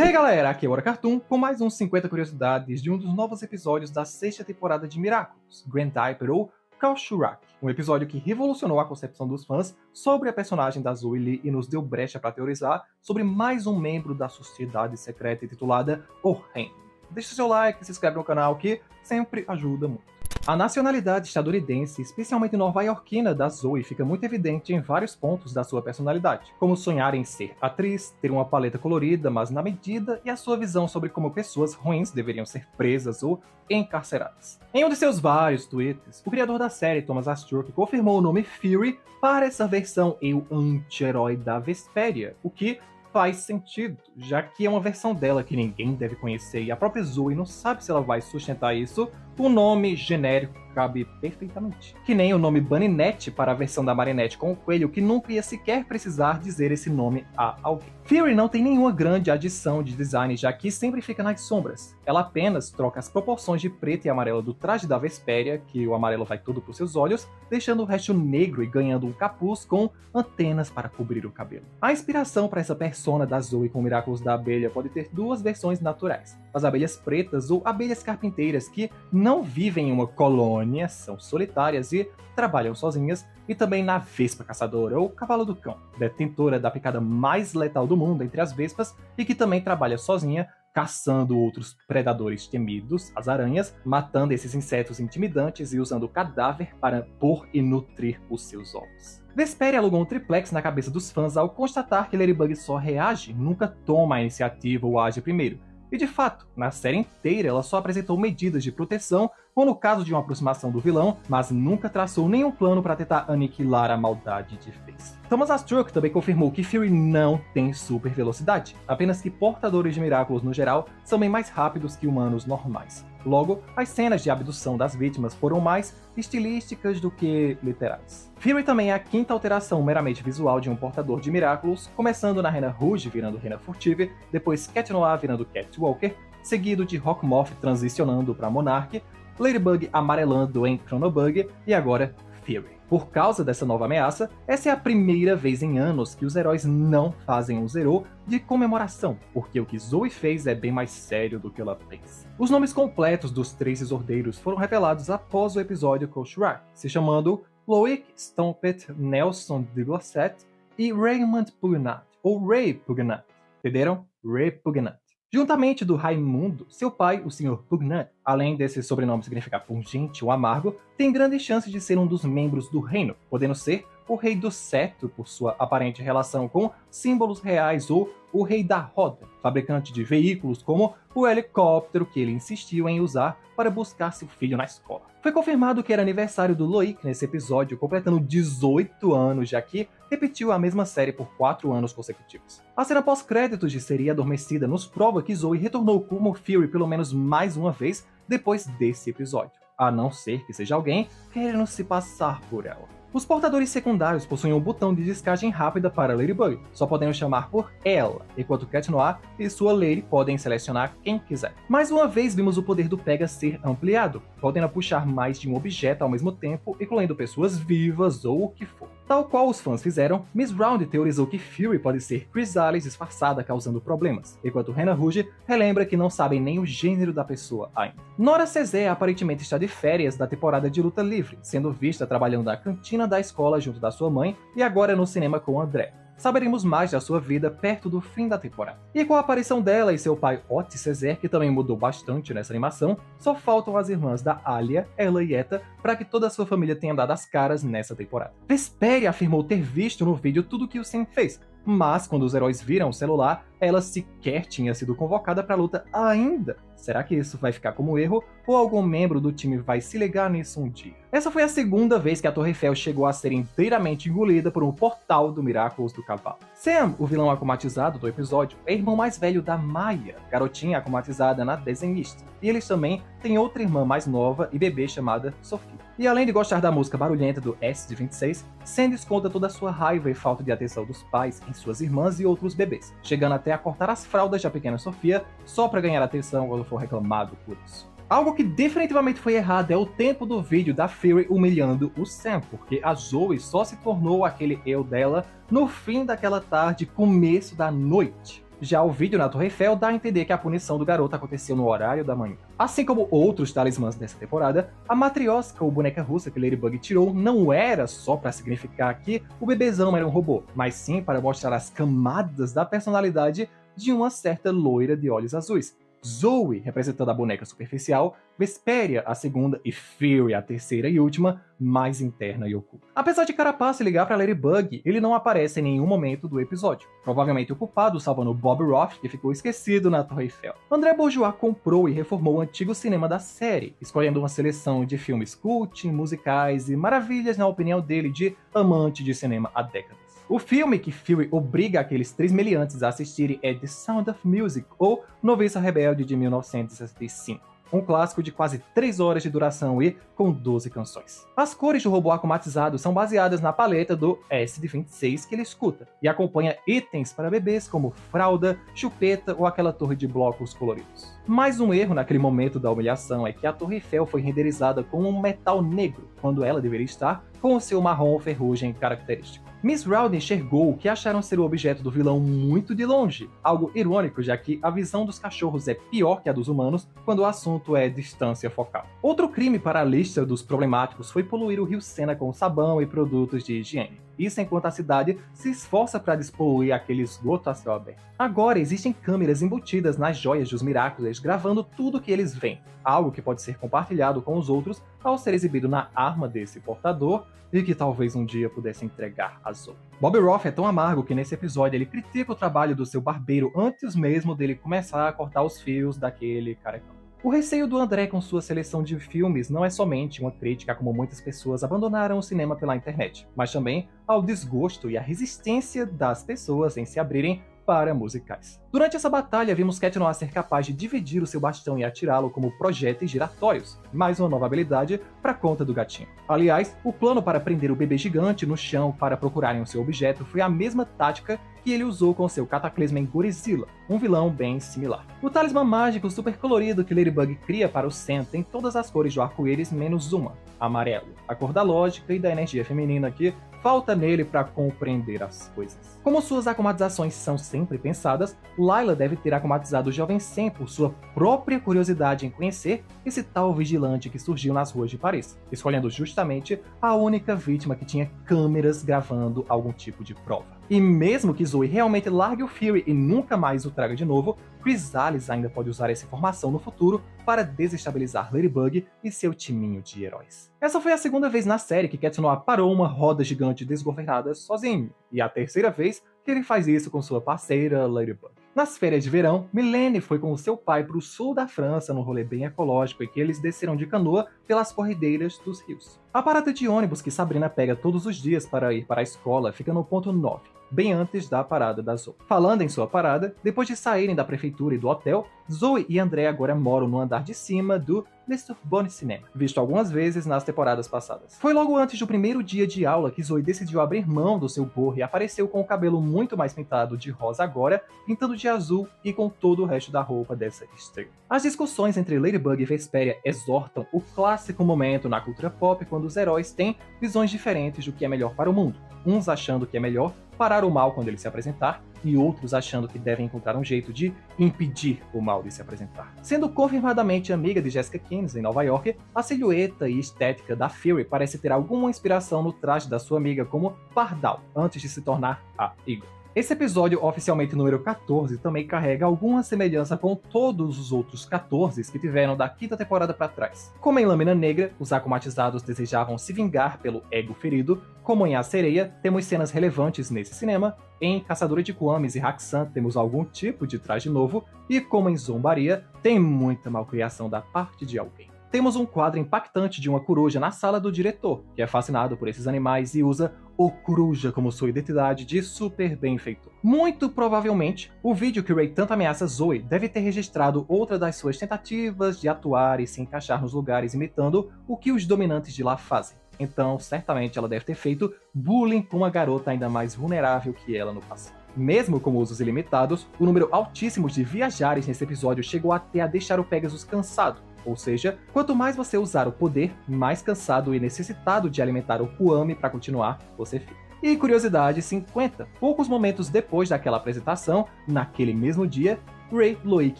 E aí galera, aqui é o Hora Cartoon com mais uns 50 curiosidades de um dos novos episódios da 6ª temporada de Miraculous, Grand Diaper ou Kalshurak, um episódio que revolucionou a concepção dos fãs sobre a personagem da Zoe Lee e nos deu brecha para teorizar sobre mais um membro da sociedade secreta intitulada O Reino. Deixe seu like e se inscreve no canal que sempre ajuda muito. A nacionalidade estadunidense, especialmente nova-iorquina da Zoe, fica muito evidente em vários pontos da sua personalidade, como sonhar em ser atriz, ter uma paleta colorida, mas na medida, e a sua visão sobre como pessoas ruins deveriam ser presas ou encarceradas. Em um de seus vários tweets, o criador da série, Thomas Astruc, confirmou o nome Fury para essa versão e o anti-herói da Vesperia, o que faz sentido, já que é uma versão dela que ninguém deve conhecer e a própria Zoe não sabe se ela vai sustentar isso. O nome genérico cabe perfeitamente. Que nem o nome Bunnynet para a versão da Marinette com o coelho, que nunca ia sequer precisar dizer esse nome a alguém. Fury não tem nenhuma grande adição de design, já que sempre fica nas sombras. Ela apenas troca as proporções de preto e amarelo do traje da Vesperia, que o amarelo vai todo para os seus olhos, deixando o resto negro e ganhando um capuz com antenas para cobrir o cabelo. A inspiração para essa persona da Zoe com Miraculous da abelha pode ter duas versões naturais. As abelhas pretas ou abelhas carpinteiras, que não vivem em uma colônia, são solitárias e trabalham sozinhas, e também na vespa caçadora, ou cavalo do cão, detentora da picada mais letal do mundo entre as vespas e que também trabalha sozinha, caçando outros predadores temidos, as aranhas, matando esses insetos intimidantes e usando o cadáver para pôr e nutrir os seus ovos. Vesperia alugou um triplex na cabeça dos fãs ao constatar que Ladybug só reage, nunca toma a iniciativa ou age primeiro. E de fato, na série inteira ela só apresentou medidas de proteção ou no caso de uma aproximação do vilão, mas nunca traçou nenhum plano para tentar aniquilar a maldade de vez. Thomas Astruc também confirmou que Fury não tem super velocidade, apenas que portadores de Miraculous no geral são bem mais rápidos que humanos normais. Logo, as cenas de abdução das vítimas foram mais estilísticas do que literais. Fury também é a quinta alteração meramente visual de um portador de Miraculous, começando na Rena Rouge virando Rena Furtive, depois Cat Noir virando Catwalker, seguido de Rockmoth transicionando para Monarch, Ladybug amarelando em Chronobug e agora Fury. Por causa dessa nova ameaça, essa é a primeira vez em anos que os heróis não fazem um Zero de comemoração, porque o que Zoe fez é bem mais sério do que ela fez. Os nomes completos dos três desordeiros foram revelados após o episódio Kalshurak, se chamando Loic Stompet Nelson de Glosset e Raymond Pugnat, ou Ray Pugnat. Entenderam? Ray Pugnat. Juntamente do Raimundo, seu pai, o Sr. Pugnat, além desse sobrenome significar pungente ou amargo, tem grandes chances de ser um dos membros do reino, podendo ser o Rei do Cetro por sua aparente relação com símbolos reais ou o Rei da Roda, fabricante de veículos como o helicóptero que ele insistiu em usar para buscar seu filho na escola. Foi confirmado que era aniversário do Loic nesse episódio, completando 18 anos, já que repetiu a mesma série por 4 anos consecutivos. A cena pós-créditos de Seria Adormecida nos prova que Zoe retornou como Fury pelo menos mais uma vez depois desse episódio, a não ser que seja alguém querendo se passar por ela. Os portadores secundários possuem um botão de descagem rápida para Ladybug, só podendo chamar por ela, enquanto Cat Noir e sua Lady podem selecionar quem quiser. Mais uma vez vimos o poder do Pega ser ampliado, podendo puxar mais de um objeto ao mesmo tempo, incluindo pessoas vivas ou o que for. Tal qual os fãs fizeram, Miss Round teorizou que Fury pode ser Chrysalis disfarçada causando problemas, enquanto Rena Rouge relembra que não sabem nem o gênero da pessoa ainda. Nora Cezé aparentemente está de férias da temporada de Luta Livre, sendo vista trabalhando na cantina da escola junto da sua mãe e agora no cinema com André. Saberemos mais da sua vida perto do fim da temporada. E com a aparição dela e seu pai Otis Cezé, que também mudou bastante nessa animação, só faltam as irmãs da Alia, Ella e Eta, para que toda a sua família tenha dado as caras nessa temporada. Vesperia afirmou ter visto no vídeo tudo o que o Sam fez, mas quando os heróis viram o celular, ela sequer tinha sido convocada para a luta ainda. Será que isso vai ficar como erro, ou algum membro do time vai se ligar nisso um dia? Essa foi a segunda vez que a Torre Eiffel chegou a ser inteiramente engolida por um portal do Miraculous do Cavalo. Sam, o vilão akumatizado do episódio, é irmão mais velho da Maya, garotinha akumatizada na Desenhista. E eles também têm outra irmã mais nova e bebê chamada Sophie. E além de gostar da música barulhenta do S de 26, Sam desconta toda a sua raiva e falta de atenção dos pais em suas irmãs e outros bebês, chegando até a cortar as fraldas da pequena Sofia só para ganhar atenção quando for reclamado por isso. Algo que definitivamente foi errado é o tempo do vídeo da Fury humilhando o Sam, porque a Zoe só se tornou aquele eu dela no fim daquela tarde, começo da noite. Já o vídeo na Torre Eiffel dá a entender que a punição do garoto aconteceu no horário da manhã. Assim como outros talismãs dessa temporada, a matrioska ou boneca russa que Ladybug tirou não era só para significar que o bebezão era um robô, mas sim para mostrar as camadas da personalidade de uma certa loira de olhos azuis. Zoe, representando a boneca superficial, Vesperia, a segunda, e Fury, a terceira e última, mais interna e oculta. Apesar de Carapace ligar para Ladybug, ele não aparece em nenhum momento do episódio. Provavelmente o culpado salvando Bob Roth, que ficou esquecido na Torre Eiffel. André Bourgeois comprou e reformou o antigo cinema da série, escolhendo uma seleção de filmes cult, musicais e maravilhas na opinião dele de amante de cinema há décadas. O filme que Fury obriga aqueles 3 meliantes a assistirem é The Sound of Music, ou Noviça Rebelde de 1965. Um clássico de quase 3 horas de duração e com 12 canções. As cores do robô akumatizado são baseadas na paleta do SD26 que ele escuta, e acompanha itens para bebês como fralda, chupeta ou aquela torre de blocos coloridos. Mais um erro naquele momento da humilhação é que a Torre Eiffel foi renderizada com um metal negro, quando ela deveria estar com o seu marrom ferrugem característico. Miss Rowdy enxergou o que acharam ser o objeto do vilão muito de longe, algo irônico já que a visão dos cachorros é pior que a dos humanos quando o assunto é distância focal. Outro crime para a lista dos problemáticos foi poluir o rio Sena com sabão e produtos de higiene. Isso enquanto a cidade se esforça para despoluir aquele esgoto a céu aberto. Agora existem câmeras embutidas nas joias dos Miraculous gravando tudo que eles veem, algo que pode ser compartilhado com os outros ao ser exibido na arma desse portador e que talvez um dia pudesse entregar a Zoe. Bob Roth é tão amargo que nesse episódio ele critica o trabalho do seu barbeiro antes mesmo dele começar a cortar os fios daquele carecão. O receio do André com sua seleção de filmes não é somente uma crítica a como muitas pessoas abandonaram o cinema pela internet, mas também ao desgosto e à resistência das pessoas em se abrirem para musicais. Durante essa batalha, vimos Cat Noir ser capaz de dividir o seu bastão e atirá-lo como projéteis giratórios, mais uma nova habilidade para conta do gatinho. Aliás, o plano para prender o bebê gigante no chão para procurarem o seu objeto foi a mesma tática que ele usou com seu Cataclysm em Godzilla, um vilão bem similar. O talismã mágico super colorido que Ladybug cria para o Sam tem todas as cores do arco-íris menos uma, amarelo, a cor da lógica e da energia feminina que falta nele para compreender as coisas. Como suas acumatizações são sempre pensadas, Layla deve ter akumatizado o jovem Sam por sua própria curiosidade em conhecer esse tal vigilante que surgiu nas ruas de Paris, escolhendo justamente a única vítima que tinha câmeras gravando algum tipo de prova. E mesmo que Zoe realmente largue o Fury e nunca mais o traga de novo, Chrysalis ainda pode usar essa informação no futuro para desestabilizar Ladybug e seu timinho de heróis. Essa foi a segunda vez na série que Cat Noir parou uma roda gigante desgovernada sozinho, e a terceira vez que ele faz isso com sua parceira Ladybug. Nas férias de verão, Milene foi com o seu pai para o sul da França num rolê bem ecológico em que eles desceram de canoa pelas corredeiras dos rios. A parada de ônibus que Sabrina pega todos os dias para ir para a escola fica no ponto 9, bem antes da parada da Zoe. Falando em sua parada, depois de saírem da prefeitura e do hotel, Zoe e André agora moram no andar de cima do Le Sorbonne Cinema, visto algumas vezes nas temporadas passadas. Foi logo antes do primeiro dia de aula que Zoe decidiu abrir mão do seu gorro e apareceu com o cabelo muito mais pintado de rosa agora, pintando de azul e com todo o resto da roupa dessa estrela. As discussões entre Ladybug e Vesperia exortam o clássico momento na cultura pop quando os heróis têm visões diferentes do que é melhor para o mundo, uns achando que é melhor parar o mal quando ele se apresentar, e outros achando que devem encontrar um jeito de impedir o mal de se apresentar. Sendo confirmadamente amiga de Jessica Keynes em Nova York, a silhueta e estética da Fury parece ter alguma inspiração no traje da sua amiga como Pardal, antes de se tornar a Eagle. Esse episódio, oficialmente número 14, também carrega alguma semelhança com todos os outros 14 que tiveram da quinta temporada para trás. Como em Lâmina Negra, os akumatizados desejavam se vingar pelo ego ferido, como em A Sereia, temos cenas relevantes nesse cinema, em Caçadora de Kwames e Haxan temos algum tipo de traje novo, e como em Zombaria, tem muita malcriação da parte de alguém. Temos um quadro impactante de uma coruja na sala do diretor, que é fascinado por esses animais e usa o coruja como sua identidade de super benfeitor. Muito provavelmente, o vídeo que Ray tanto ameaça Zoe deve ter registrado outra das suas tentativas de atuar e se encaixar nos lugares imitando o que os dominantes de lá fazem. Então, certamente ela deve ter feito bullying com uma garota ainda mais vulnerável que ela no passado. Mesmo com usos ilimitados, o número altíssimo de viajares nesse episódio chegou até a deixar o Pegasus cansado. Ou seja, quanto mais você usar o poder, mais cansado e necessitado de alimentar o Kwame para continuar, você fica. E curiosidade 50, poucos momentos depois daquela apresentação, naquele mesmo dia, Ray, Loic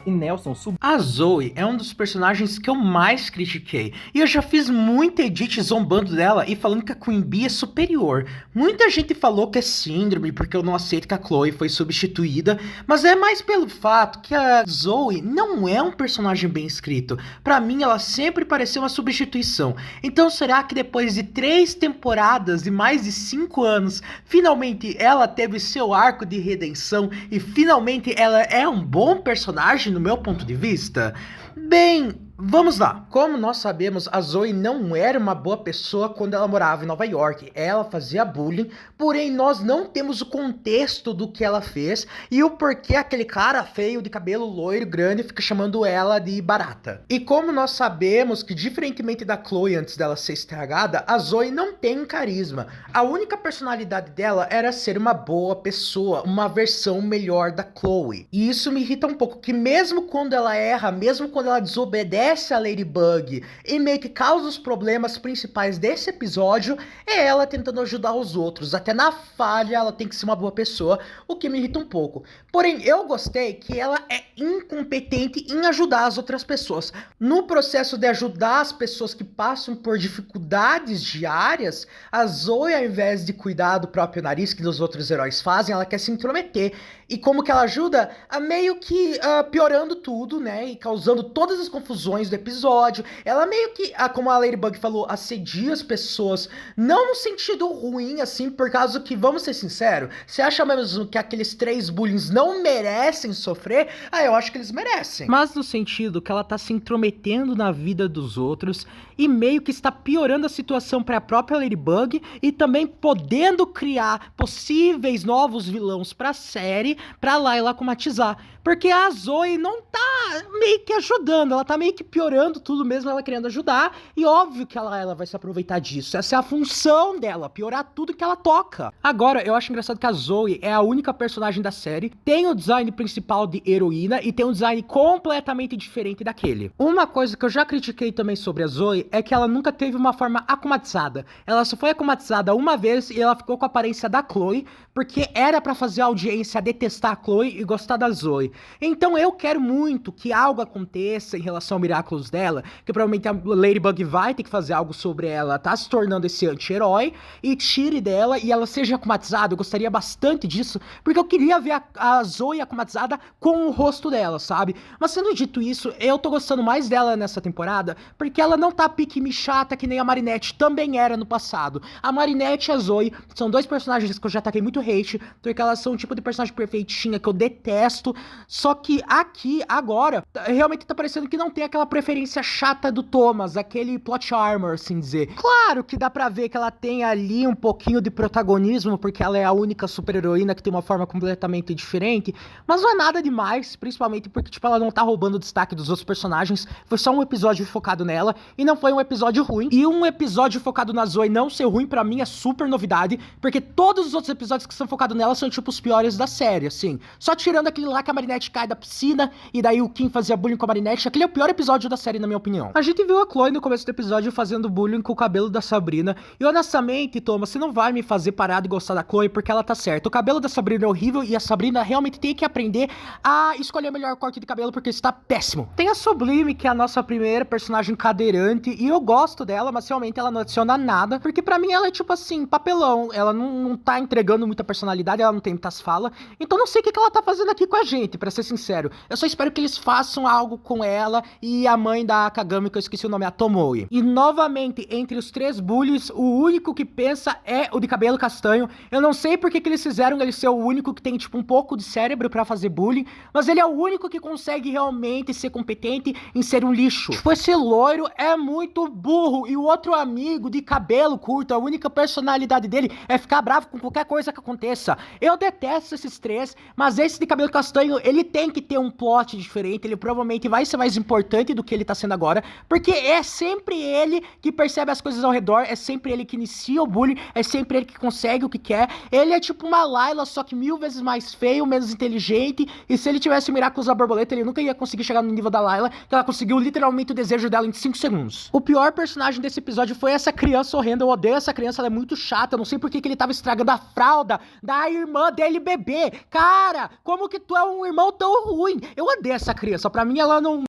e Nelson subiram. A Zoe é um dos personagens que eu mais critiquei, e eu já fiz muita edit zombando dela e falando que a Queen Bee é superior. Muita gente falou que é síndrome porque eu não aceito que a Chloe foi substituída, mas é mais pelo fato que a Zoe não é um personagem bem escrito. Pra mim ela sempre pareceu uma substituição. Então será que depois de 3 temporadas e mais de 5 anos, finalmente ela teve seu arco de redenção e finalmente ela é um bom personagem no meu ponto de vista? Bem, vamos lá. Como nós sabemos, a Zoe não era uma boa pessoa quando ela morava em Nova York. Ela fazia bullying, porém nós não temos o contexto do que ela fez e o porquê aquele cara feio de cabelo loiro grande fica chamando ela de barata. E como nós sabemos que, diferentemente da Chloe antes dela ser estragada, a Zoe não tem carisma. A única personalidade dela era ser uma boa pessoa, uma versão melhor da Chloe. E isso me irrita um pouco, que mesmo quando ela erra, mesmo quando ela desobedece a Ladybug e meio que causa os problemas principais desse episódio, é ela tentando ajudar os outros. Até na falha ela tem que ser uma boa pessoa, o que me irrita um pouco. Porém, eu gostei que ela é incompetente em ajudar as outras pessoas. No processo de ajudar as pessoas que passam por dificuldades diárias, a Zoe, ao invés de cuidar do próprio nariz que os outros heróis fazem, ela quer se intrometer. E como que ela ajuda? Meio que piorando tudo, né? E causando todas as confusões do episódio. Ela meio que, como a Ladybug falou, assedia as pessoas. Não no sentido ruim, assim, por causa que, vamos ser sinceros, você acha mesmo que aqueles 3 bullies não merecem sofrer? Eu acho que eles merecem. Mas no sentido que ela tá se intrometendo na vida dos outros e meio que está piorando a situação para a própria Ladybug e também podendo criar possíveis novos vilões pra série, pra Layla comatizar. Porque a Zoe não tá meio que ajudando, ela tá meio que piorando tudo mesmo, ela querendo ajudar, e óbvio que ela vai se aproveitar disso. Essa é a função dela, piorar tudo que ela toca. Agora, eu acho engraçado que a Zoe é a única personagem da série, tem o design principal de heroína e tem um design completamente diferente daquele. Uma coisa que eu já critiquei também sobre a Zoe é que ela nunca teve uma forma akumatizada. Ela só foi akumatizada uma vez e ela ficou com a aparência da Chloe, porque era pra fazer a audiência detestar a Chloe e gostar da Zoe. Então eu quero muito que algo aconteça em relação ao Miraculous dela, que provavelmente a Ladybug vai ter que fazer algo sobre ela, tá se tornando esse anti-herói, e tire dela e ela seja akumatizada. Eu gostaria bastante disso, porque eu queria ver a Zoe akumatizada com o rosto dela, sabe? Mas sendo dito isso, eu tô gostando mais dela nessa temporada, porque ela não tá pique-me chata que nem a Marinette também era no passado. A Marinette e a Zoe são 2 personagens que eu já taquei muito hate, porque elas são um tipo de personagem perfeitinha que eu detesto. Só que aqui, agora, realmente tá parecendo que não tem aquela preferência chata do Thomas, aquele plot armor, assim dizer. Claro que dá pra ver que ela tem ali um pouquinho de protagonismo, porque ela é a única super-heroína que tem uma forma completamente diferente, mas não é nada demais, principalmente porque, tipo, ela não tá roubando o destaque dos outros personagens. Foi só um episódio focado nela, e não foi um episódio ruim. E um episódio focado na Zoe não ser ruim, pra mim, é super novidade, porque todos os outros episódios que são focados nela são, tipo, os piores da série, assim. Só tirando aquele lá que a Marinette cai da piscina, e daí o Kim fazia bullying com a Marinette. Aquele é o pior episódio da série, na minha opinião. A gente viu a Chloe no começo do episódio fazendo bullying com o cabelo da Sabrina, e honestamente, Thomas, você não vai me fazer parar de gostar da Chloe, porque ela tá certa. O cabelo da Sabrina é horrível, e a Sabrina realmente tem que aprender a escolher o melhor corte de cabelo, porque está péssimo. Tem a Sublime, que é a nossa primeira personagem cadeirante, e eu gosto dela, mas realmente ela não adiciona nada, porque pra mim ela é tipo assim, papelão. Ela não tá entregando muita personalidade, ela não tem muitas falas, então não sei o que ela tá fazendo aqui com a gente, pra ser sincero. Eu só espero que eles façam algo com ela e a mãe da Kagami, que eu esqueci o nome, a Tomoe. E novamente, entre os 3 bullies, o único que pensa é o de cabelo castanho. Eu não sei porque que eles fizeram ele ser o único que tem, tipo, um pouco de cérebro pra fazer bullying, mas ele é o único que consegue realmente ser competente em ser um lixo. Tipo, esse loiro é muito burro, e o outro amigo de cabelo curto, a única personalidade dele é ficar bravo com qualquer coisa que aconteça. Eu detesto esses 3, mas esse de cabelo castanho, ele tem que ter um plot diferente, frente, ele provavelmente vai ser mais importante do que ele tá sendo agora, porque é sempre ele que percebe as coisas ao redor, é sempre ele que inicia o bullying, é sempre ele que consegue o que quer. Ele é tipo uma Layla, só que 1000 vezes mais feio, menos inteligente, e se ele tivesse o Miraculous da borboleta, ele nunca ia conseguir chegar no nível da Layla, que ela conseguiu literalmente o desejo dela em 5 segundos. O pior personagem desse episódio foi essa criança horrenda. Eu odeio essa criança, ela é muito chata. Eu não sei por que ele tava estragando a fralda da irmã dele bebê. Cara, como que tu é um irmão tão ruim? Eu odeio essa criança. Pra mim, ela não